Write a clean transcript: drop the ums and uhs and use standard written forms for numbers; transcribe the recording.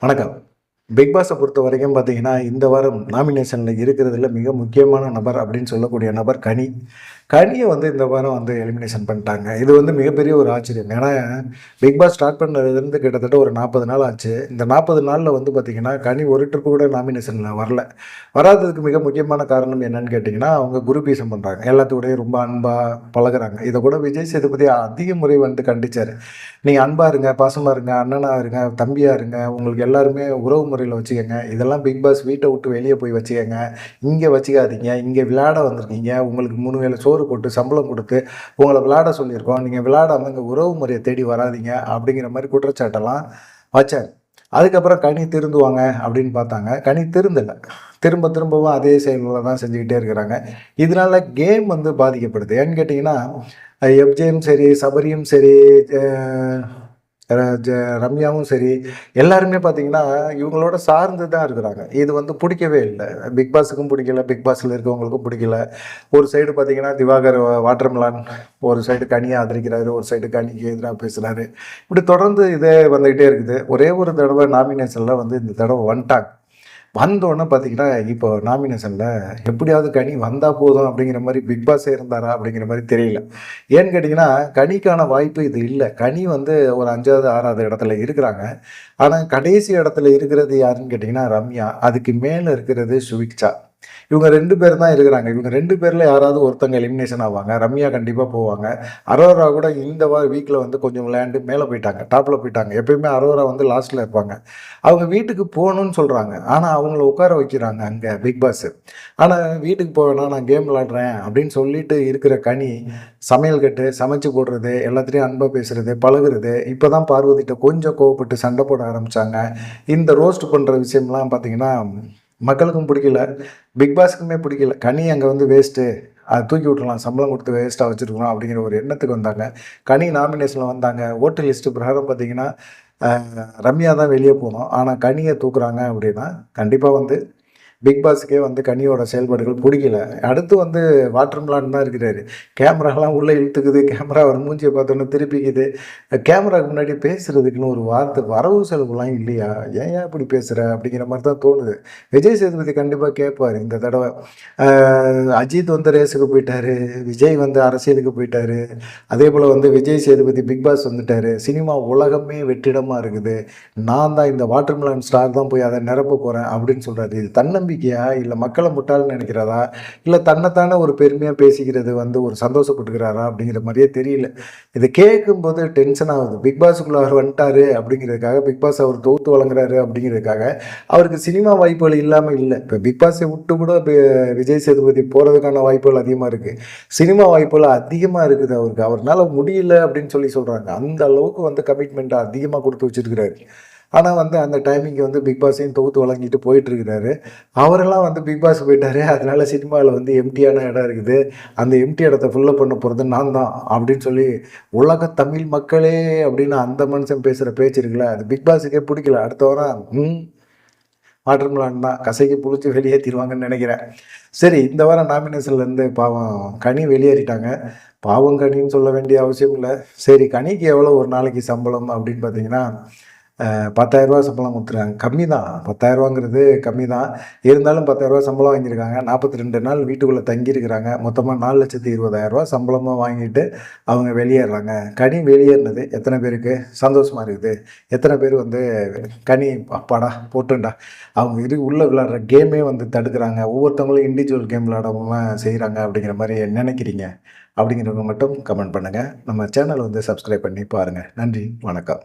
வணக்கம். பிக் பாஸ பொறுத்தவரைக்கும் பார்த்தீங்கன்னா, இந்த வாரம் நாமினேஷன்ல இருக்கிறதுல மிக முக்கியமான நபர் அப்படின்னு சொல்லக்கூடிய நபர் கனி. கனிய வந்து இந்த வாரம் வந்து எலிமினேஷன் பண்ணிட்டாங்க. இது வந்து மிகப்பெரிய ஒரு ஆச்சரியம். ஏன்னா, பிக் பாஸ் ஸ்டார்ட் பண்ணதுலேருந்து கிட்டத்தட்ட ஒரு 40 நாள் ஆச்சு. இந்த 40 நாள்ல வந்து பார்த்தீங்கன்னா, கனி ஒரு ட்ரிப் கூட நாமினேஷன்ல வரல. வராததுக்கு மிக முக்கியமான காரணம் என்னன்னு கேட்டிங்கன்னா, அவங்க குரூப்பிசம் பண்றாங்க. எல்லாத்துக்கூடயும் ரொம்ப அன்பா பழகுறாங்க. இத கூட விஜய் சேதுபதி அதிக முறை வந்து கண்டிச்சாரு. நீங்க அன்பா இருங்க, பாசமா இருங்க, அண்ணனா இருங்க, தம்பியா இருங்க. உங்களுக்கு எல்லாருமே உறவு முறையில வச்சுக்கங்க. இதெல்லாம் பிக் பாஸ் வீட்ட விட்டு வெளிய போய் வச்சுக்கங்க. இங்க வச்சுக்காதீங்க. இங்க விளையாட வந்திருக்கீங்க. உங்களுக்கு 3 வேள சோறு போட்டு, சம்பளம் குடுத்து, உங்கள விளையாட சொல்லியிருக்கோம். நீங்க விளையாடாம இங்க உறவு முறைய தேடி வராதீங்க. அப்படிங்கிற மாரி குற்றச்சாட்டெல்லாம் வச்சாரு. அதுக்கப்புறம் கனி திருந்துவாங்க அப்படின்னு பார்த்தாங்க. கனி திருந்தல. திரும்ப திரும்பவும் அதே செயல்கள தான் செஞ்சுக்கிட்டே இருக்கிறாங்க. இதனால கேம் வந்து பாதிக்கப்படுது. ஏன்னு கேட்டீங்கன்னா, எஃப்ஜேயும் சரி, சபரியும் சரி, அ ர ஜ ரம்யாவும் சரி, எல்லாருமே பார்த்தீங்கன்னா, இவங்களோட சார்ந்து தான் இருக்கிறாங்க. இது வந்து புடிக்கவே இல்ல. பிக் பாஸுக்கும் புடிக்கல, பிக் பாஸ்ல இருக்கவங்களுக்கும் புடிக்கல. ஒரு சைடு பார்த்தீங்கன்னா, திவாகர் வாட்டர்மெலன் ஒரு சைடு கனிய ஆதரிக்கிறாரு, ஒரு சைடு கனிக்கு எதிரா பேசுறாரு. இப்படி தொடர்ந்து இதே வந்துகிட்டே இருக்குது. ஒரே ஒரு தடவ நாமினேஷன்ல வந்து இந்த தடவ வந்துட்டாங்க. வந்தோனே பார்த்தீங்கன்னா, இப்போ நாமினேஷன்ல எப்படியாவது கனி வந்தா போதும் அப்படிங்கிற மாரி பிக் பாஸே இருந்தாரா? அப்படிங்கிற மாரி தெரியல. ஏன்னு கேட்டீங்கன்னா, கனிக்கான வாய்ப்பு இது இல்ல. கனி வந்து ஒரு 5வது, 6வது இடத்துல இருக்கிறாங்க. ஆனா, கடைசி இடத்துல இருக்கிறது யாருன்னு கேட்டீங்கன்னா, ரம்யா. அதுக்கு மேல இருக்கிறது சுவிக்ஷா. இவங்க 2 பேர் தான் இருக்கிறாங்க. இவங்க 2 பேர்ல யாராவது ஒருத்தங்க எலிமினேஷன் ஆவாங்க. ரம்யா கண்டிப்பா போவாங்க. அரோரா கூட இந்த வீக்ல வந்து கொஞ்சம் விளையாண்டு மேல போயிட்டாங்க. டாப்ல போயிட்டாங்க. எப்பயுமே அரோரா வந்து லாஸ்ட்ல இருப்பாங்க. அவங்க வீட்டுக்கு போணும்னு சொல்றாங்க. ஆனா அவங்கள உட்கார வைக்கிறாங்க அங்க பிக் பாஸ். ஆனா வீட்டுக்கு போ வேணாம் நான் கேம் விளையாடுறேன் அப்படின்னு சொல்லிட்டு இருக்கிற கனி, சமையல் கட்டு, சமைச்சு போடுறது, எல்லாத்துலயும் அன்பா பேசுறது, பழகுறது. இப்பதான் பார்வதிட்ட கொஞ்சம் கோவப்பட்டு சண்டை போட ஆரம்பிச்சாங்க. இந்த ரோஸ்ட் பண்ற விஷயம்லாம் பார்த்தீங்கன்னா, மக்களுக்கும் பிடிக்கல. பிக் பாஸ்க்குமே பிடிக்கல. கனி அங்க வந்து வேஸ்ட்டு. அத தூக்கி விட்டுறலாம். சம்பளம் குடுத்து வேஸ்ட்டா வச்சிருக்கிறோம் அப்படிங்கிற ஒரு எண்ணத்துக்கு வந்தாங்க. கனி நாமினேஷன்ல வந்தாங்க. ஓட்டு லிஸ்ட் பிரகாரம் பார்த்தீங்கன்னா, அ ரம்யா தான் வெளிய போணும். ஆனா கனிய தூக்குறாங்க அப்படின்னா, கண்டிப்பா வந்து பிக் பாஸுக்கே வந்து கனியோட செயல்பாடுகள் புடிக்கல. அடுத்து வந்து வாட்டர்மெலன் தான் இருக்கிறாரு. கேமராலாம் உள்ள இழுத்துக்குது. கேமரா அவர் மூஞ்சிய பார்த்தோன்னே திருப்பிக்குது. கேமராக்கு முன்னாடி பேசுறதுக்குன்னு ஒரு வார்த்தை வரவு செலவுலாம் இல்லையா? ஏன்யா இப்படி பேசுற? அப்படிங்கிற மாரி தான் தோணுது. விஜய் சேதுபதி கண்டிப்பா கேட்பாரு இந்த தடவ. அ அஜித் வந்து ரேஸுக்கு போயிட்டாரு. விஜய் வந்து அரசியலுக்கு போயிட்டாரு. அதேபோல வந்து விஜய் சேதுபதி பிக் பாஸ் வந்துட்டாரு. சினிமா உலகமே வெற்றிடமா இருக்குது. நான் தான் இந்த வாட்டர்மெலன் ஸ்டார் தான் போய் அத நிரப்ப போறேன் அப்படின்னு சொல்றாரு. இது தன்னம்பிக்கையா? இல்ல மக்கள முட்டாள்ன்னு நெனைக்கிறதா? இல்ல தன்னைத்தானே ஒரு பெருமையா பேசிக்கிறது வந்து ஒரு சந்தோஷப்பட்டுக்கிறாரா? அப்படிங்கிற மாரியே தெரியல. இத கேட்கும்போது டென்ஷன் ஆகுது. பிக் பாஸ்க்குள்ள அவர் வந்துட்டாரு அப்படிங்கிறதுக்காக, பிக் பாஸ் அவர் தொகுத்து வழங்குறாரு அப்படிங்கிறதுக்காக, அவருக்கு சினிமா வாய்ப்புகள் இல்லாம இல்ல. இப்ப பிக் பாஸை விட்டு கூட விஜய் சேதுபதி போறதுக்கான வாய்ப்புகள் அதிகமா இருக்கு. சினிமா வாய்ப்புகள் அதிகமா இருக்குது அவருக்கு. அவர்னால முடியல அப்படின்னு சொல்றாங்க. அந்த அளவுக்கு வந்து கமிட்மெண்ட் அதிகமா குடுத்து வச்சிருக்கிறாரு. ஆனா வந்து அந்த டைமிங்க்கு வந்து பிக் பாஸையும் தொகுத்து வழங்கிட்டு போயிட்டுருக்கிறாரு. அவரெல்லாம் வந்து பிக் பாஸ் போயிட்டாரு. அதனால சினிமால வந்து எம்ப்டியான இடம் இருக்குது. அந்த எம்ப்டி இடத்த ஃபில்லப் பண்ண போறது நான் தான் அப்படின்னு உலக தமிழ் மக்களே அப்படின்னு அந்த மனுஷன் பேசுற பேச்சு இருக்குல்ல, அது பிக் பாஸுக்கே புடிக்கல. அடுத்த வாரம் வாட்டர்மெலன் தான் கசக்கி புளிச்சு வெளியேத்திருவாங்கன்னு நெனைக்கிறேன். சரி இந்த வாரம் நாமினேஷன்லேருந்து பாவம் கனி வெளியேறிட்டாங்க. பாவம் கனின்னு சொல்ல வேண்டிய அவசியம் இல்ல. சரி கனிக்கு எவ்வளோ ஒரு நாளைக்கு சம்பளம் அப்படின்னு பார்த்தீங்கன்னா, ரூ. 10,000 சம்பளம் குடுத்துருக்காங்க. கம்மி தான். ரூ. 10,000ங்கிறது கம்மி தான். இருந்தாலும் ரூ. 10,000 சம்பளம் வாங்கியிருக்காங்க. 42 நாள் வீட்டுக்குள்ள தங்கியிருக்கிறாங்க. மொத்தமா ரூ. 4,20,000 சம்பளமா வாங்கிட்டு அவங்க வெளியேறாங்க. கனி வெளியேறினது எத்தன பேருக்கு சந்தோஷமா இருக்குது? எத்தன பேர் வந்து கனி அப்பாடா போட்டுன்டா. அவங்க உள்ள விளையாடுற கேமே வந்து தடுக்குறாங்க. ஒவ்வொருத்தவங்களும் இண்டிவிஜுவல் கேம் விளையாடாம செய்றாங்க அப்படிங்கிற மாரி நினைக்கிறீங்க? அப்படிங்கிறவங்க மட்டும் கமெண்ட் பண்ணுங்க. நம்ம சேனல வந்து சப்ஸ்கிரைப் பண்ணி பாருங்க. நன்றி, வணக்கம்.